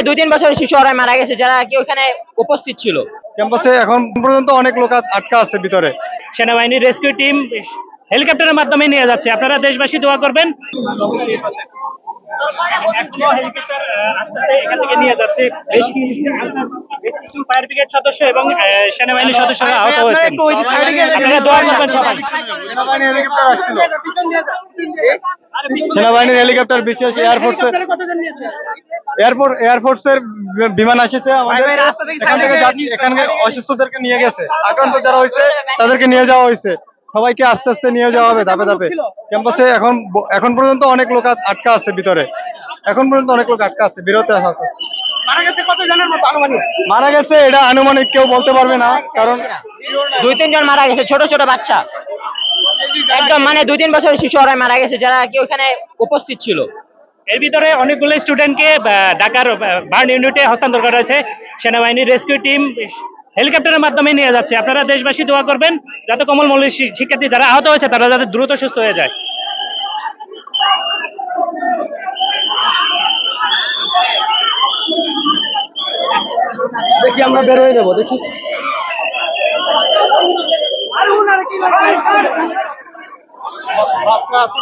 2-3 বছরের শিশু ওরা মারা গেছে যারা কি ওখানে উপস্থিত ছিল। ক্যাম্পাসে এখন পর্যন্ত অনেক লোক আটকা আছে ভিতরে। সেনাবাহিনীর রেস্কিউ টিম হেলিকপ্টারের মাধ্যমে নিয়ে যাচ্ছে, আপনারা দেশবাসী দোয়া করবেন। এখনো হেলিকপ্টার আস্তে আস্তে এখান থেকে নিয়ে যাচ্ছে। বেশ কিছু ফায়ার ব্রিগেড সদস্য এবং সেনাবাহিনীর সদস্যরা আহত হয়েছেন, আপনারা দোয়া করবেন সবাই। সেনাবাহিনীর হেলিকপ্টার, বিশেষ এয়ারফোর্সের বিমান এসেছে আমাদের এখান থেকে এখানকার অসুস্থদেরকে নিয়ে গেছে। আক্রান্ত যারা হয়েছে তাদেরকে নিয়ে যাওয়া হয়েছে। সবাইকে আস্তে আস্তে নিয়ে যাওয়া হবে ধাপে ধাপে। ক্যাম্পাসে এখন পর্যন্ত অনেক লোক আটকা আছে ভিতরে। এখন পর্যন্ত অনেক লোক আটকা আছে, বিরতে আছে। মারা গেছে এটা আনুমানিক কেউ বলতে পারবে না, কারণ 2-3 জন মারা গেছে, ছোট ছোট বাচ্চা, একদম মানে 2-3 বছরের শিশু ওরা মারা গেছে যারা কি ওখানে উপস্থিত ছিল। এর ভিতরে অনেকগুলো স্টুডেন্টকে ঢাকার বার্ন ইউনিটে হস্তান্তর করা হয়েছে। সেনাবাহিনীর রেস্কিউ টিম হেলিকপ্টারের মাধ্যমে নিয়ে যাচ্ছে, আপনারা দেশবাসী দোয়া করবেন যাতে কমল মৌলিক শিক্ষার্থী যারা আহত হয়েছে তারা যাতে দ্রুত সুস্থ হয়ে যায়। দেখি আমরা বের হয়ে যাবো, দেখি বাচ্চা আছে